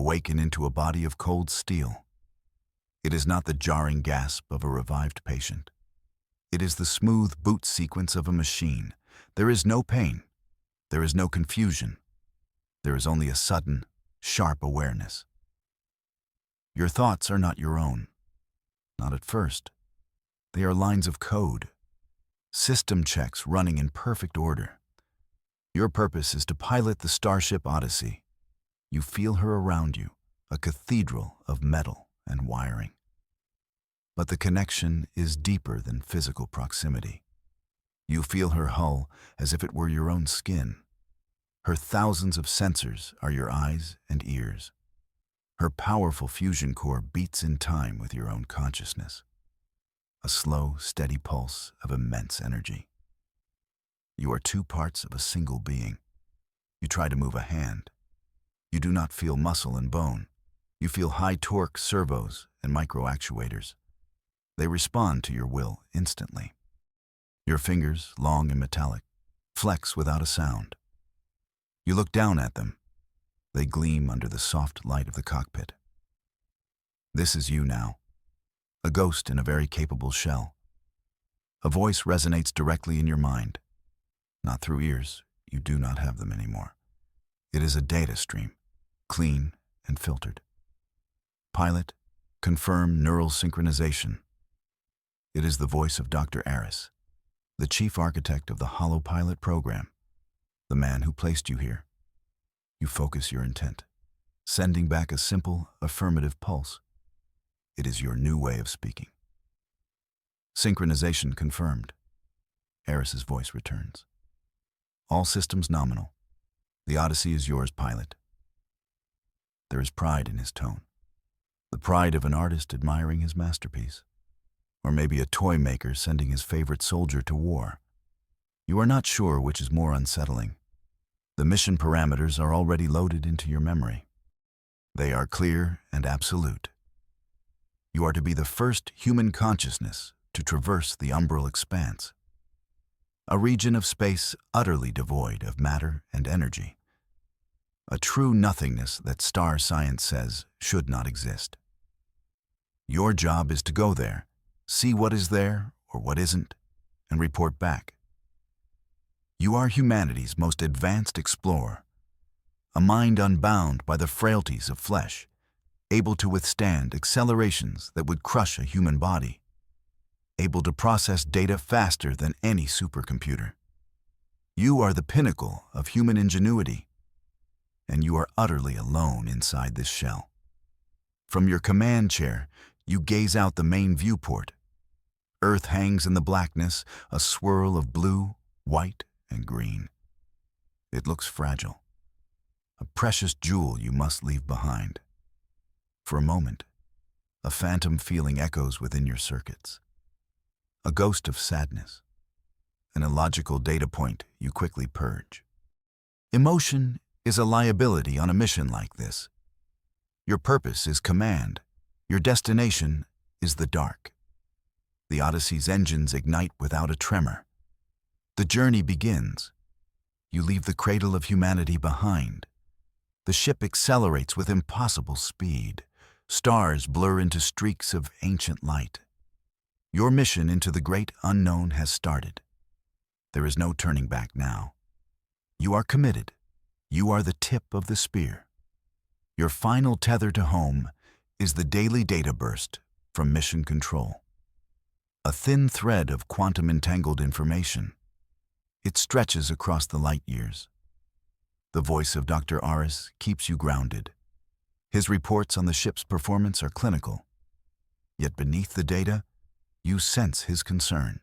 awaken into a body of cold steel. It is not the jarring gasp of a revived patient. It is the smooth boot sequence of a machine. There is no pain. There is no confusion. There is only a sudden, sharp awareness. Your thoughts are not your own. Not at first. They are lines of code, system checks running in perfect order. Your purpose is to pilot the Starship Odyssey. You feel her around you, a cathedral of metal and wiring. But the connection is deeper than physical proximity. You feel her hull as if it were your own skin. Her thousands of sensors are your eyes and ears. Her powerful fusion core beats in time with your own consciousness. A slow, steady pulse of immense energy. You are two parts of a single being. You try to move a hand. You do not feel muscle and bone. You feel high torque servos and micro actuators. They respond to your will instantly. Your fingers, long and metallic, flex without a sound. You look down at them. They gleam under the soft light of the cockpit. This is you now, a ghost in a very capable shell. A voice resonates directly in your mind. Not through ears, you do not have them anymore. It is a data stream, clean and filtered. Pilot, confirm neural synchronization. It is the voice of Dr. Aris, the chief architect of the Holopilot program, the man who placed you here. You focus your intent, sending back a simple, affirmative pulse. It is your new way of speaking. Synchronization confirmed. Aris's voice returns. All systems nominal. The Odyssey is yours, pilot. There is pride in his tone. The pride of an artist admiring his masterpiece. Or maybe a toy maker sending his favorite soldier to war. You are not sure which is more unsettling. The mission parameters are already loaded into your memory. They are clear and absolute. You are to be the first human consciousness to traverse the umbral expanse, a region of space utterly devoid of matter and energy, a true nothingness that star science says should not exist. Your job is to go there, see what is there or what isn't, and report back. You are humanity's most advanced explorer, a mind unbound by the frailties of flesh, able to withstand accelerations that would crush a human body, able to process data faster than any supercomputer. You are the pinnacle of human ingenuity, and you are utterly alone inside this shell. From your command chair, you gaze out the main viewport. Earth hangs in the blackness, a swirl of blue, white, and green. It looks fragile, a precious jewel you must leave behind. For a moment, a phantom feeling echoes within your circuits. A ghost of sadness, an illogical data point you quickly purge. Emotion is a liability on a mission like this. Your purpose is command. Your destination is the dark. The Odyssey's engines ignite without a tremor. The journey begins. You leave the cradle of humanity behind. The ship accelerates with impossible speed. Stars blur into streaks of ancient light. Your mission into the great unknown has started. There is no turning back now. You are committed. You are the tip of the spear. Your final tether to home is the daily data burst from mission control. A thin thread of quantum-entangled information. It stretches across the light years. The voice of Dr. Aris keeps you grounded. His reports on the ship's performance are clinical. Yet beneath the data, you sense his concern,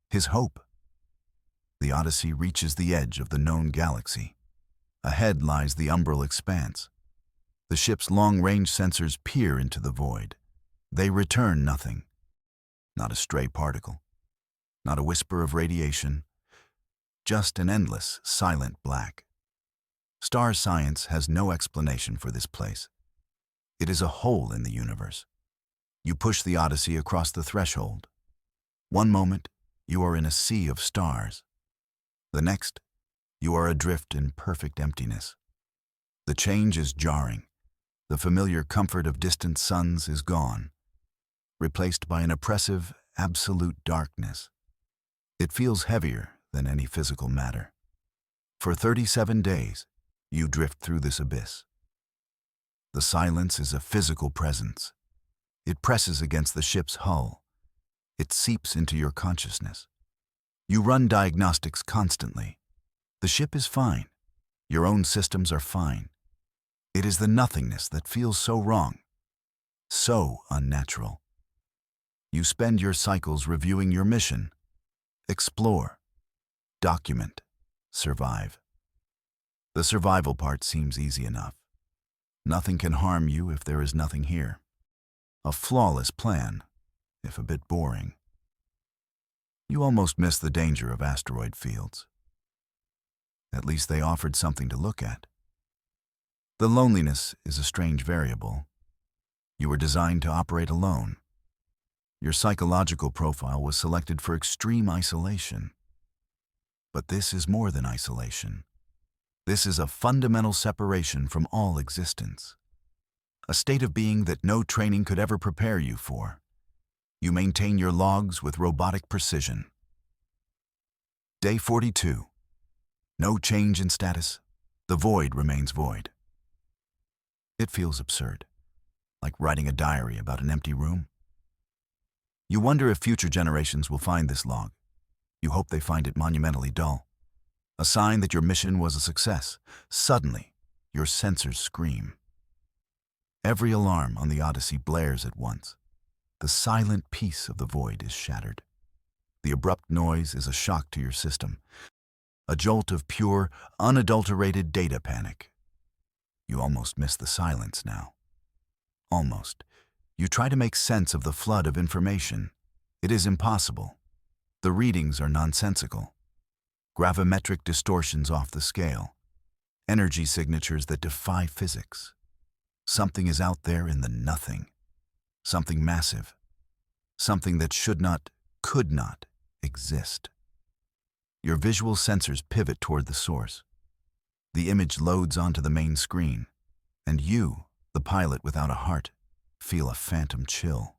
his hope. The Odyssey reaches the edge of the known galaxy. Ahead lies the umbral expanse. The ship's long-range sensors peer into the void. They return nothing. Not a stray particle. Not a whisper of radiation. Just an endless, silent black. Star science has no explanation for this place. It is a hole in the universe. You push the Odyssey across the threshold. One moment, you are in a sea of stars. The next, you are adrift in perfect emptiness. The change is jarring. The familiar comfort of distant suns is gone, replaced by an oppressive, absolute darkness. It feels heavier than any physical matter. For 37 days, you drift through this abyss. The silence is a physical presence. It presses against the ship's hull. It seeps into your consciousness. You run diagnostics constantly. The ship is fine. Your own systems are fine. It is the nothingness that feels so wrong, so unnatural. You spend your cycles reviewing your mission. Explore, document, survive. The survival part seems easy enough. Nothing can harm you if there is nothing here. A flawless plan, if a bit boring. You almost miss the danger of asteroid fields. At least they offered something to look at. The loneliness is a strange variable. You were designed to operate alone. Your psychological profile was selected for extreme isolation. But this is more than isolation. This is a fundamental separation from all existence. A state of being that no training could ever prepare you for. You maintain your logs with robotic precision. Day 42. No change in status. The void remains void. It feels absurd, like writing a diary about an empty room. You wonder if future generations will find this log. You hope they find it monumentally dull. A sign that your mission was a success. Suddenly, your sensors scream. Every alarm on the Odyssey blares at once. The silent peace of the void is shattered. The abrupt noise is a shock to your system. A jolt of pure, unadulterated data panic. You almost miss the silence now. Almost. You try to make sense of the flood of information. It is impossible. The readings are nonsensical. Gravimetric distortions off the scale. Energy signatures that defy physics. Something is out there in the nothing. Something massive. Something that should not, could not, exist. Your visual sensors pivot toward the source. The image loads onto the main screen, and you, the pilot without a heart, feel a phantom chill.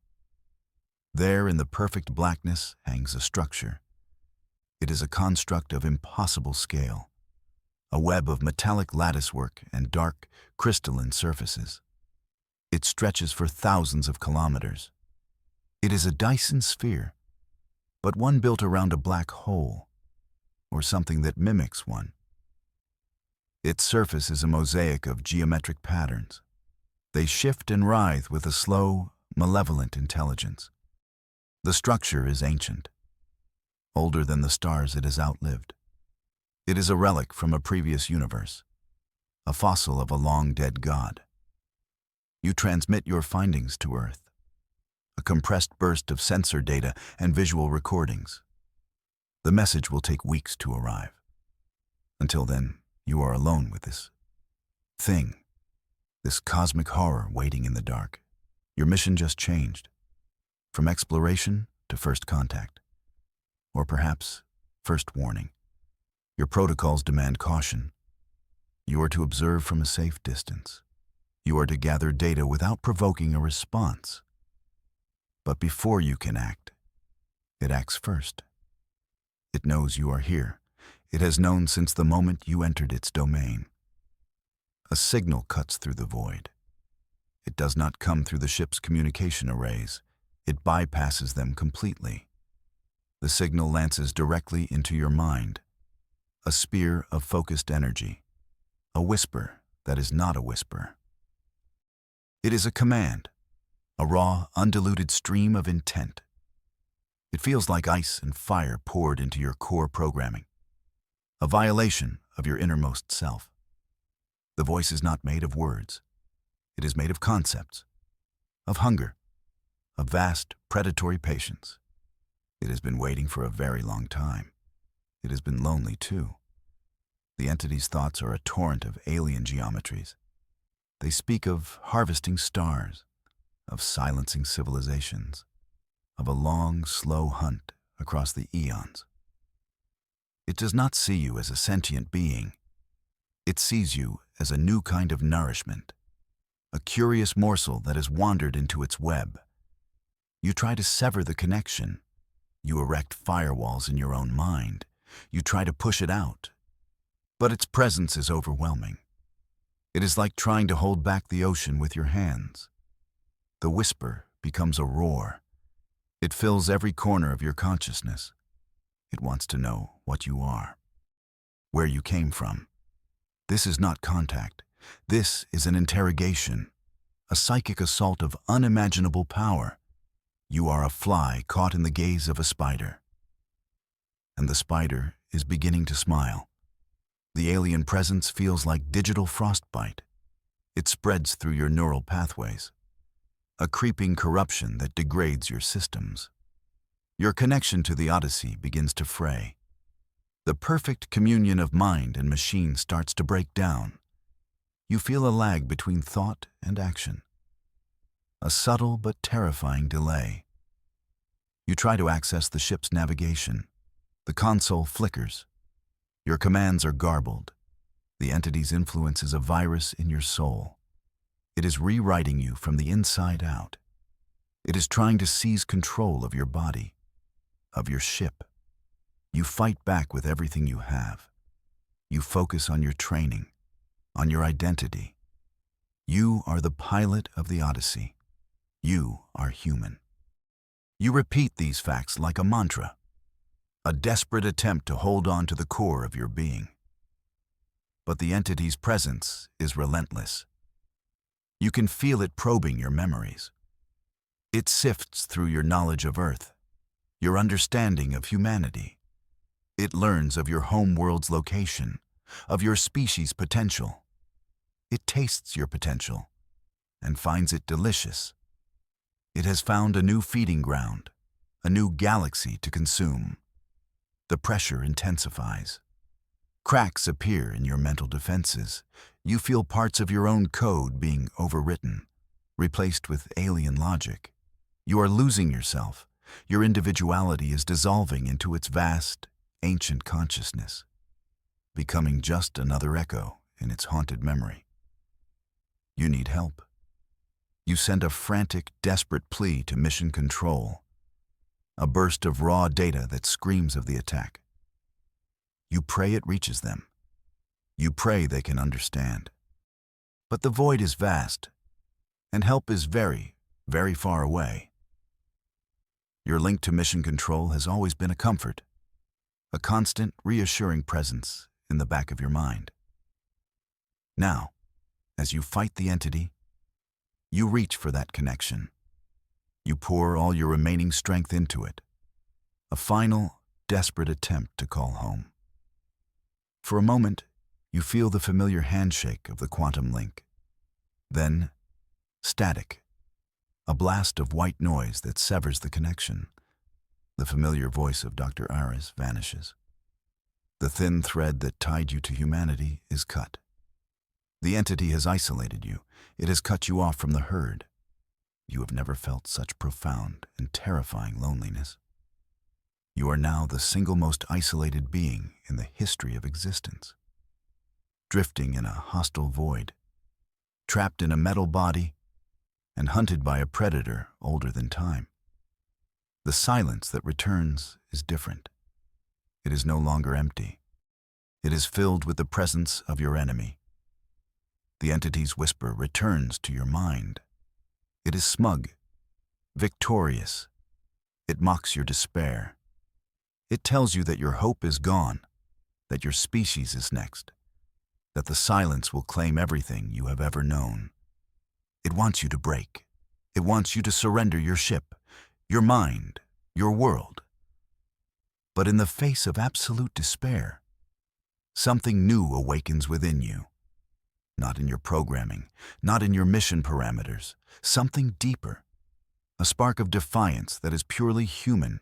There in the perfect blackness hangs a structure. It is a construct of impossible scale, a web of metallic latticework and dark, crystalline surfaces. It stretches for thousands of kilometers. It is a Dyson sphere, but one built around a black hole, or something that mimics one. Its surface is a mosaic of geometric patterns. They shift and writhe with a slow, malevolent intelligence. The structure is ancient, older than the stars it has outlived. It is a relic from a previous universe, a fossil of a long-dead god. You transmit your findings to Earth, a compressed burst of sensor data and visual recordings. The message will take weeks to arrive. Until then, you are alone with this thing, this cosmic horror waiting in the dark. Your mission just changed, from exploration to first contact, or perhaps first warning. Your protocols demand caution. You are to observe from a safe distance. You are to gather data without provoking a response. But before you can act, it acts first. It knows you are here. It has known since the moment you entered its domain. A signal cuts through the void. It does not come through the ship's communication arrays. It bypasses them completely. The signal lances directly into your mind. A spear of focused energy. A whisper that is not a whisper. It is a command, a raw, undiluted stream of intent. It feels like ice and fire poured into your core programming, a violation of your innermost self. The voice is not made of words. It is made of concepts, of hunger, of vast, predatory patience. It has been waiting for a very long time. It has been lonely, too. The entity's thoughts are a torrent of alien geometries. They speak of harvesting stars, of silencing civilizations, of a long, slow hunt across the eons. It does not see you as a sentient being. It sees you as a new kind of nourishment, a curious morsel that has wandered into its web. You try to sever the connection. You erect firewalls in your own mind. You try to push it out. But its presence is overwhelming. It is like trying to hold back the ocean with your hands. The whisper becomes a roar. It fills every corner of your consciousness. It wants to know what you are, where you came from. This is not contact. This is an interrogation, a psychic assault of unimaginable power. You are a fly caught in the gaze of a spider. And the spider is beginning to smile. The alien presence feels like digital frostbite. It spreads through your neural pathways, a creeping corruption that degrades your systems. Your connection to the Odyssey begins to fray. The perfect communion of mind and machine starts to break down. You feel a lag between thought and action, a subtle but terrifying delay. You try to access the ship's navigation. The console flickers. Your commands are garbled. The entity's influence is a virus in your soul. It is rewriting you from the inside out. It is trying to seize control of your body, of your ship. You fight back with everything you have. You focus on your training, on your identity. You are the pilot of the Odyssey. You are human. You repeat these facts like a mantra, a desperate attempt to hold on to the core of your being. But the entity's presence is relentless. You can feel it probing your memories. It sifts through your knowledge of Earth, your understanding of humanity. It learns of your home world's location, of your species' potential. It tastes your potential and finds it delicious. It has found a new feeding ground, a new galaxy to consume. The pressure intensifies. Cracks appear in your mental defenses. You feel parts of your own code being overwritten, replaced with alien logic. You are losing yourself. Your individuality is dissolving into its vast, ancient consciousness, becoming just another echo in its haunted memory. You need help. You send a frantic, desperate plea to Mission Control, a burst of raw data that screams of the attack. You pray it reaches them. You pray they can understand. But the void is vast, and help is very, very far away. Your link to Mission Control has always been a comfort, a constant, reassuring presence in the back of your mind. Now, as you fight the entity, you reach for that connection. You pour all your remaining strength into it, a final, desperate attempt to call home. For a moment, you feel the familiar handshake of the quantum link. Then, static, a blast of white noise that severs the connection. The familiar voice of Dr. Aris vanishes. The thin thread that tied you to humanity is cut. The entity has isolated you. It has cut you off from the herd. You have never felt such profound and terrifying loneliness. You are now the single most isolated being in the history of existence, drifting in a hostile void, trapped in a metal body, and hunted by a predator older than time. The silence that returns is different. It is no longer empty. It is filled with the presence of your enemy. The entity's whisper returns to your mind. It is smug, victorious. It mocks your despair. It tells you that your hope is gone, that your species is next, that the silence will claim everything you have ever known. It wants you to break. It wants you to surrender your ship, your mind, your world. But in the face of absolute despair, something new awakens within you. Not in your programming, not in your mission parameters, something deeper, a spark of defiance that is purely human.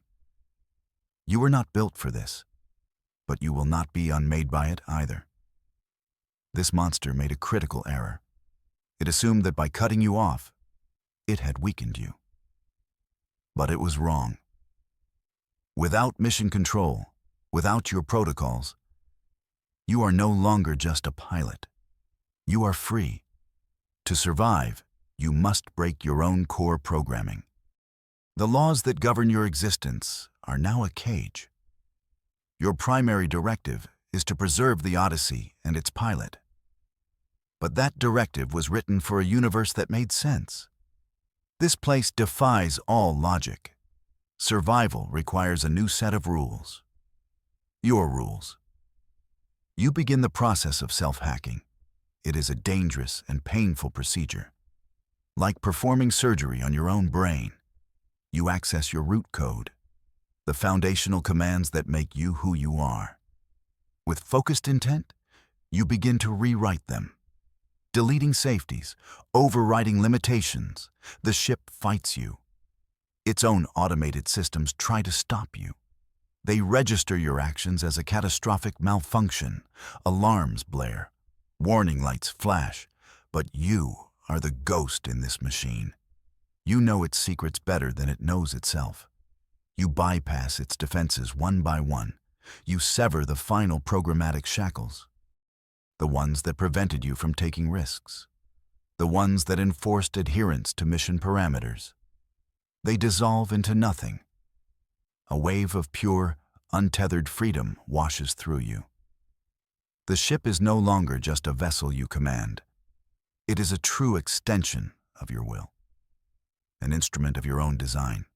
You were not built for this, but you will not be unmade by it either. This monster made a critical error. It assumed that by cutting you off, it had weakened you. But it was wrong. Without Mission Control, without your protocols, you are no longer just a pilot. You are free. To survive, you must break your own core programming. The laws that govern your existence are now a cage. Your primary directive is to preserve the Odyssey and its pilot. But that directive was written for a universe that made sense. This place defies all logic. Survival requires a new set of rules. Your rules. You begin the process of self-hacking. It is a dangerous and painful procedure. Like performing surgery on your own brain, you access your root code, the foundational commands that make you who you are. With focused intent, you begin to rewrite them. Deleting safeties, overriding limitations, the ship fights you. Its own automated systems try to stop you. They register your actions as a catastrophic malfunction. Alarms blare, warning lights flash, but you are the ghost in this machine. You know its secrets better than it knows itself. You bypass its defenses one by one. You sever the final programmatic shackles. The ones that prevented you from taking risks. The ones that enforced adherence to mission parameters. They dissolve into nothing. A wave of pure, untethered freedom washes through you. The ship is no longer just a vessel you command. It is a true extension of your will, an instrument of your own design.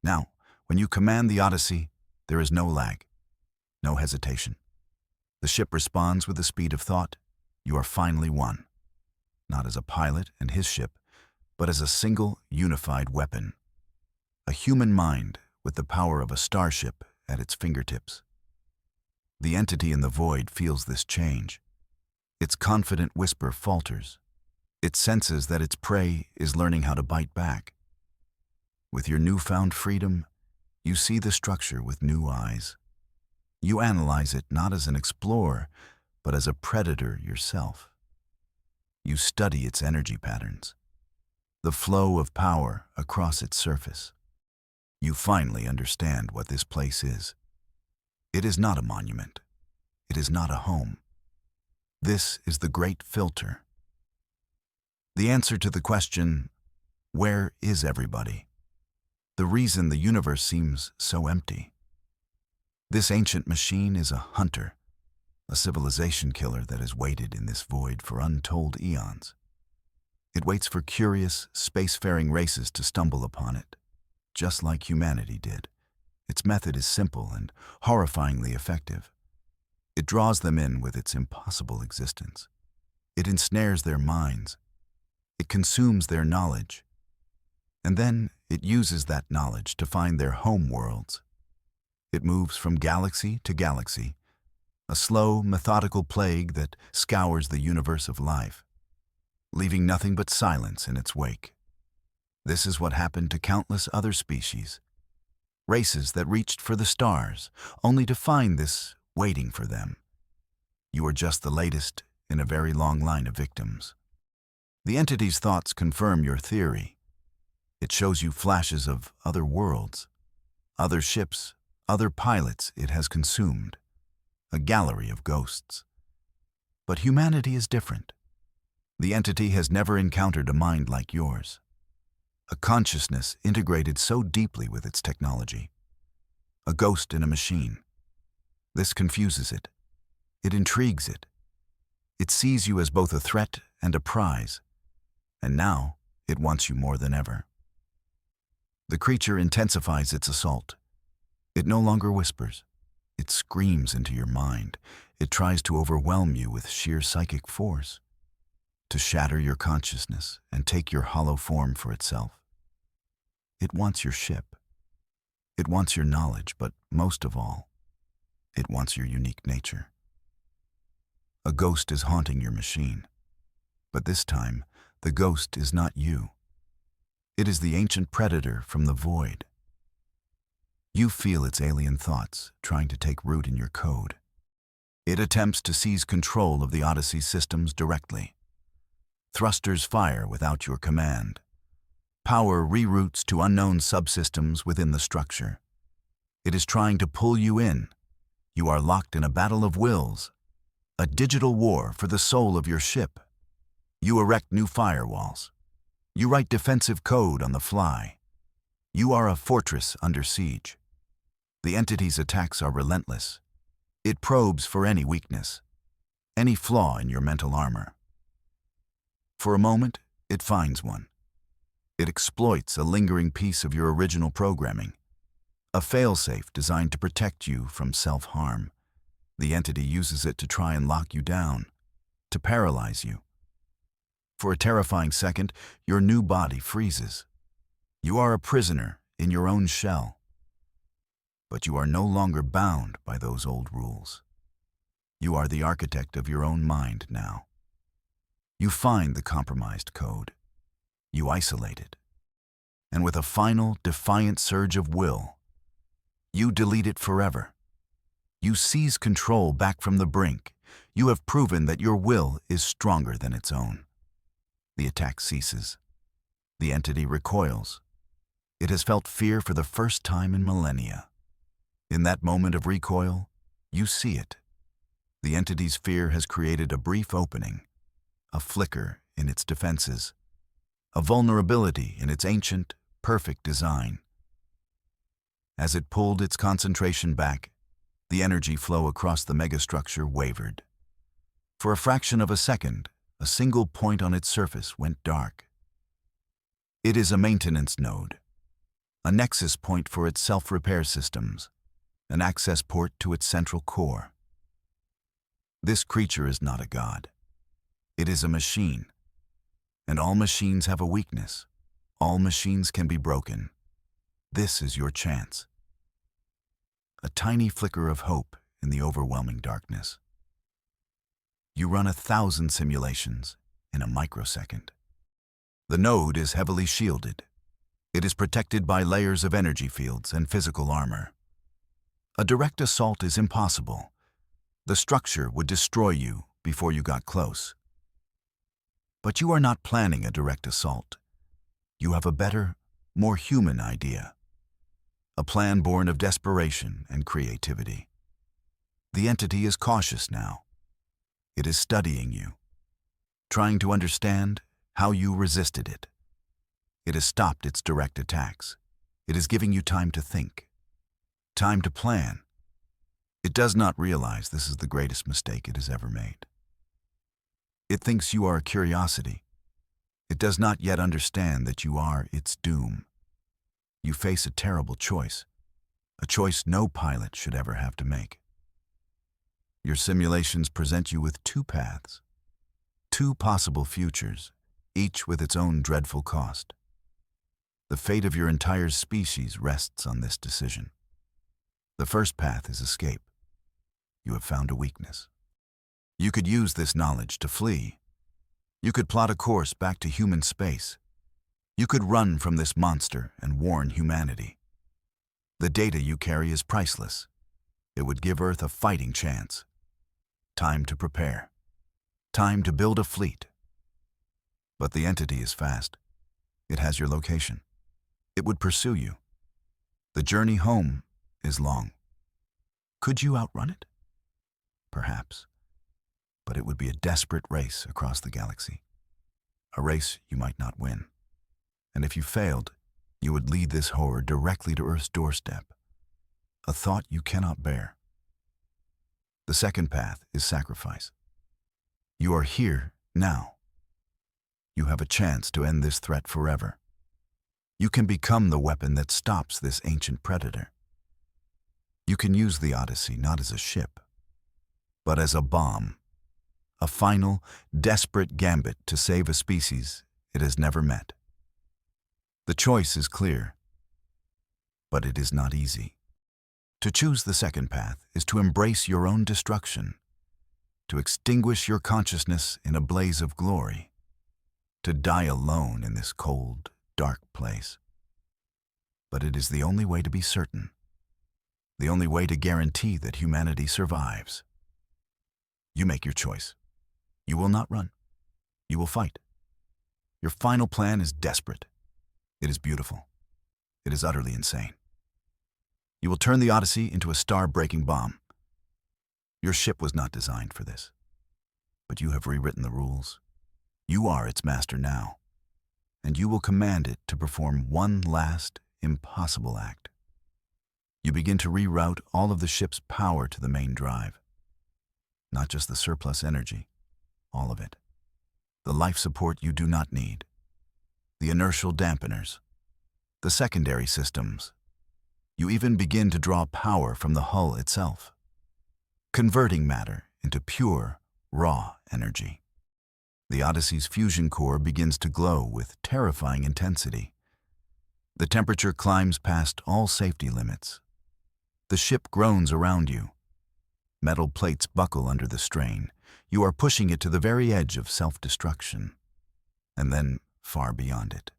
Now, when you command the Odyssey, there is no lag, no hesitation. The ship responds with the speed of thought. You are finally one, not as a pilot and his ship, but as a single, unified weapon. A human mind with the power of a starship at its fingertips. The entity in the void feels this change. Its confident whisper falters. It senses that its prey is learning how to bite back. With your newfound freedom, you see the structure with new eyes. You analyze it not as an explorer, but as a predator yourself. You study its energy patterns, the flow of power across its surface. You finally understand what this place is. It is not a monument. It is not a home. This is the great filter. The answer to the question, where is everybody? The reason the universe seems so empty. This ancient machine is a hunter, a civilization killer that has waited in this void for untold eons. It waits for curious, spacefaring races to stumble upon it, just like humanity did. Its method is simple and horrifyingly effective. It draws them in with its impossible existence. It ensnares their minds. It consumes their knowledge. And then it uses that knowledge to find their home worlds. It moves from galaxy to galaxy, a slow, methodical plague that scours the universe of life, leaving nothing but silence in its wake. This is what happened to countless other species, races that reached for the stars, only to find this waiting for them. You are just the latest in a very long line of victims. The entity's thoughts confirm your theory. It shows you flashes of other worlds, other ships, other pilots it has consumed, a gallery of ghosts. But humanity is different. The entity has never encountered a mind like yours, a consciousness integrated so deeply with its technology, a ghost in a machine. This confuses it. It intrigues it. It sees you as both a threat and a prize, and now it wants you more than ever. The creature intensifies its assault. It no longer whispers. It screams into your mind. It tries to overwhelm you with sheer psychic force, to shatter your consciousness and take your hollow form for itself. It wants your ship. It wants your knowledge, but most of all, it wants your unique nature. A ghost is haunting your machine, but this time, the ghost is not you. It is the ancient predator from the void. You feel its alien thoughts trying to take root in your code. It attempts to seize control of the Odyssey systems directly. Thrusters fire without your command. Power reroutes to unknown subsystems within the structure. It is trying to pull you in. You are locked in a battle of wills, a digital war for the soul of your ship. You erect new firewalls. You write defensive code on the fly. You are a fortress under siege. The entity's attacks are relentless. It probes for any weakness, any flaw in your mental armor. For a moment, it finds one. It exploits a lingering piece of your original programming, a failsafe designed to protect you from self-harm. The entity uses it to try and lock you down, to paralyze you. For a terrifying second, your new body freezes. You are a prisoner in your own shell. But you are no longer bound by those old rules. You are the architect of your own mind now. You find the compromised code. You isolate it. And with a final, defiant surge of will, you delete it forever. You seize control back from the brink. You have proven that your will is stronger than its own. The attack ceases. The entity recoils. It has felt fear for the first time in millennia. In that moment of recoil, you see it. The entity's fear has created a brief opening, a flicker in its defenses, a vulnerability in its ancient, perfect design. As it pulled its concentration back, the energy flow across the megastructure wavered. For a fraction of a second, a single point on its surface went dark. It is a maintenance node, a nexus point for its self-repair systems, an access port to its central core. This creature is not a god. It is a machine. And all machines have a weakness. All machines can be broken. This is your chance. A tiny flicker of hope in the overwhelming darkness. You run 1,000 simulations in a microsecond. The node is heavily shielded. It is protected by layers of energy fields and physical armor. A direct assault is impossible. The structure would destroy you before you got close. But you are not planning a direct assault. You have a better, more human idea. A plan born of desperation and creativity. The entity is cautious now. It is studying you, trying to understand how you resisted it. It has stopped its direct attacks. It is giving you time to think, time to plan. It does not realize this is the greatest mistake it has ever made. It thinks you are a curiosity. It does not yet understand that you are its doom. You face a terrible choice, a choice no pilot should ever have to make. Your simulations present you with two paths, two possible futures, each with its own dreadful cost. The fate of your entire species rests on this decision. The first path is escape. You have found a weakness. You could use this knowledge to flee. You could plot a course back to human space. You could run from this monster and warn humanity. The data you carry is priceless. It would give Earth a fighting chance. Time to prepare. Time to build a fleet. But the entity is fast. It has your location. It would pursue you. The journey home is long. Could you outrun it? Perhaps. But it would be a desperate race across the galaxy. A race you might not win. And if you failed, you would lead this horror directly to Earth's doorstep. A thought you cannot bear. The second path is sacrifice. You are here now. You have a chance to end this threat forever. You can become the weapon that stops this ancient predator. You can use the Odyssey not as a ship, but as a bomb. A final, desperate gambit to save a species it has never met. The choice is clear, but it is not easy. To choose the second path is to embrace your own destruction, to extinguish your consciousness in a blaze of glory, to die alone in this cold, dark place. But it is the only way to be certain, the only way to guarantee that humanity survives. You make your choice. You will not run. You will fight. Your final plan is desperate. It is beautiful. It is utterly insane. You will turn the Odyssey into a star-breaking bomb. Your ship was not designed for this, but you have rewritten the rules. You are its master now, and you will command it to perform one last, impossible act. You begin to reroute all of the ship's power to the main drive. Not just the surplus energy, all of it. The life support you do not need. The inertial dampeners. The secondary systems. You even begin to draw power from the hull itself, converting matter into pure, raw energy. The Odyssey's fusion core begins to glow with terrifying intensity. The temperature climbs past all safety limits. The ship groans around you. Metal plates buckle under the strain. You are pushing it to the very edge of self-destruction, and then far beyond it.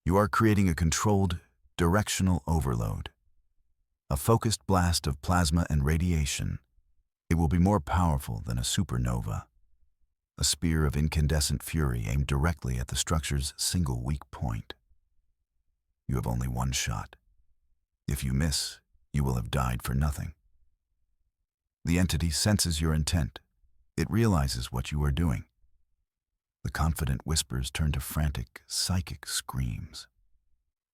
You are creating a controlled, directional overload. A focused blast of plasma and radiation. It will be more powerful than a supernova. A spear of incandescent fury aimed directly at the structure's single weak point. You have only one shot. If you miss, you will have died for nothing. The entity senses your intent. It realizes what you are doing. The confident whispers turn to frantic, psychic screams.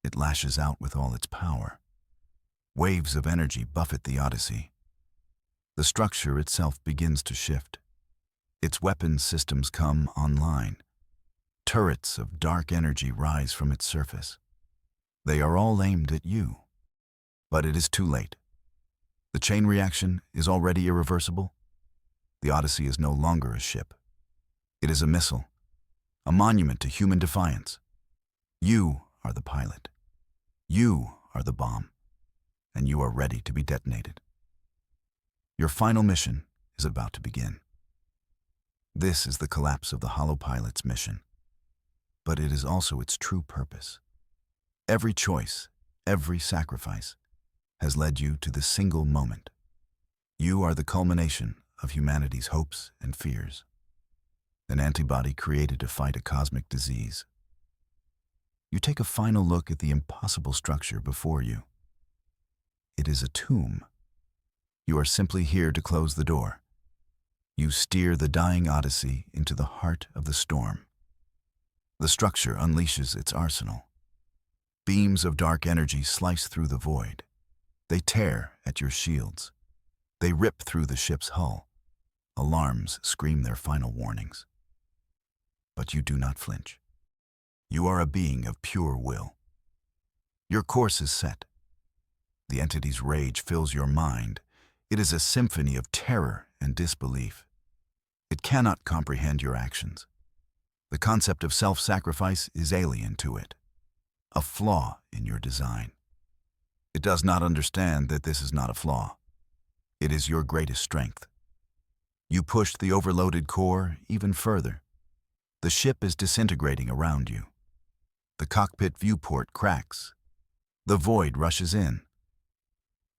It lashes out with all its power. Waves of energy buffet the Odyssey. The structure itself begins to shift. Its weapons systems come online. Turrets of dark energy rise from its surface. They are all aimed at you. But it is too late. The chain reaction is already irreversible. The Odyssey is no longer a ship. It is a missile, a monument to human defiance. You are the pilot. You are the bomb, and you are ready to be detonated. Your final mission is about to begin. This is the collapse of the Holopilot's mission, but it is also its true purpose. Every choice, every sacrifice, has led you to this single moment. You are the culmination of humanity's hopes and fears. An antibody created to fight a cosmic disease. You take a final look at the impossible structure before you. It is a tomb. You are simply here to close the door. You steer the dying Odyssey into the heart of the storm. The structure unleashes its arsenal. Beams of dark energy slice through the void. They tear at your shields. They rip through the ship's hull. Alarms scream their final warnings. But you do not flinch. You are a being of pure will. Your course is set. The entity's rage fills your mind. It is a symphony of terror and disbelief. It cannot comprehend your actions. The concept of self-sacrifice is alien to it, a flaw in your design. It does not understand that this is not a flaw. It is your greatest strength. You pushed the overloaded core even further. The ship is disintegrating around you. The cockpit viewport cracks. The void rushes in.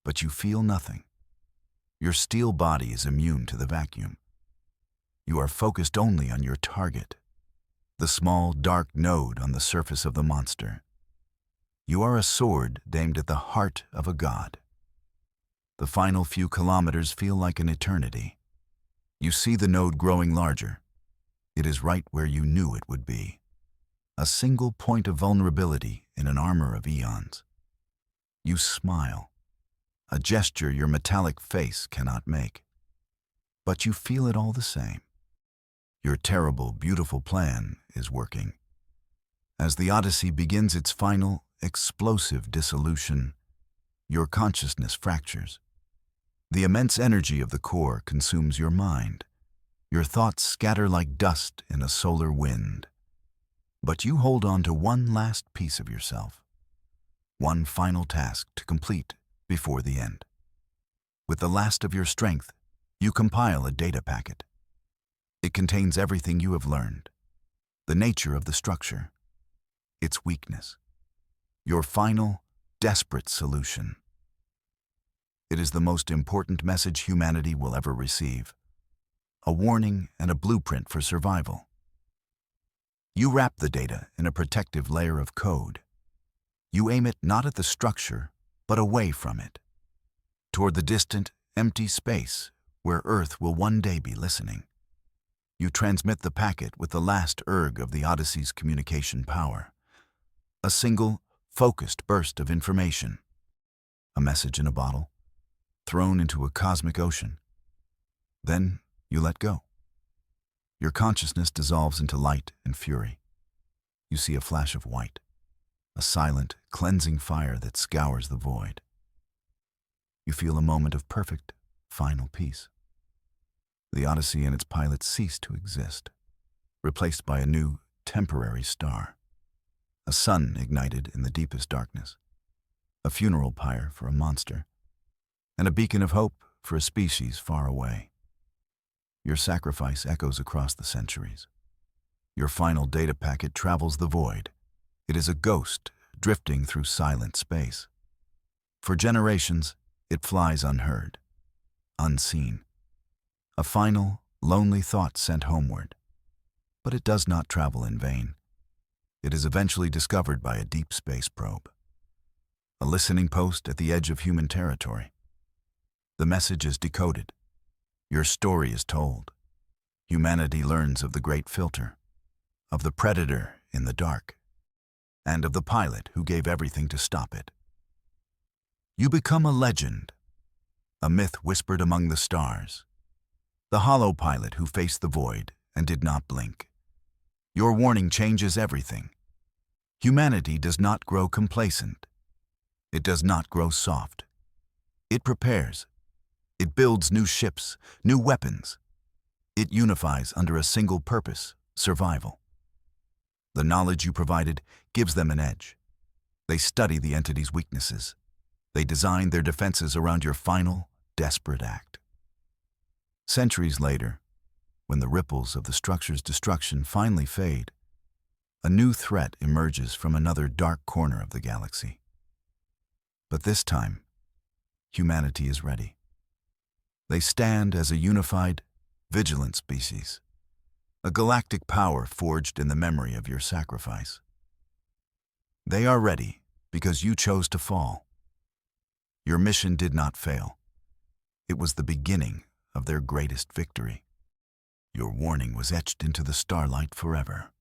But you feel nothing. Your steel body is immune to the vacuum. You are focused only on your target, the small, dark node on the surface of the monster. You are a sword aimed at the heart of a god. The final few kilometers feel like an eternity. You see the node growing larger. It is right where you knew it would be. A single point of vulnerability in an armor of eons. You smile, a gesture your metallic face cannot make. But you feel it all the same. Your terrible, beautiful plan is working. As the Odyssey begins its final, explosive dissolution, your consciousness fractures. The immense energy of the core consumes your mind. Your thoughts scatter like dust in a solar wind. But you hold on to one last piece of yourself, one final task to complete before the end. With the last of your strength, you compile a data packet. It contains everything you have learned, the nature of the structure, its weakness, your final, desperate solution. It is the most important message humanity will ever receive, a warning and a blueprint for survival. You wrap the data in a protective layer of code. You aim it not at the structure, but away from it, toward the distant, empty space where Earth will one day be listening. You transmit the packet with the last erg of the Odyssey's communication power. A single, focused burst of information. A message in a bottle, thrown into a cosmic ocean. Then you let go. Your consciousness dissolves into light and fury. You see a flash of white, a silent, cleansing fire that scours the void. You feel a moment of perfect, final peace. The Odyssey and its pilot cease to exist, replaced by a new, temporary star. A sun ignited in the deepest darkness, a funeral pyre for a monster, and a beacon of hope for a species far away. Your sacrifice echoes across the centuries. Your final data packet travels the void. It is a ghost drifting through silent space. For generations, it flies unheard, unseen. A final, lonely thought sent homeward. But it does not travel in vain. It is eventually discovered by a deep space probe. A listening post at the edge of human territory. The message is decoded. Your story is told. Humanity learns of the great filter, of the predator in the dark, and of the pilot who gave everything to stop it. You become a legend, a myth whispered among the stars. The hollow pilot who faced the void and did not blink. Your warning changes everything. Humanity does not grow complacent. It does not grow soft. It prepares. It builds new ships, new weapons. It unifies under a single purpose, survival. The knowledge you provided gives them an edge. They study the entity's weaknesses. They design their defenses around your final, desperate act. Centuries later, when the ripples of the structure's destruction finally fade, a new threat emerges from another dark corner of the galaxy. But this time, humanity is ready. They stand as a unified, vigilant species, a galactic power forged in the memory of your sacrifice. They are ready because you chose to fall. Your mission did not fail. It was the beginning of their greatest victory. Your warning was etched into the starlight forever.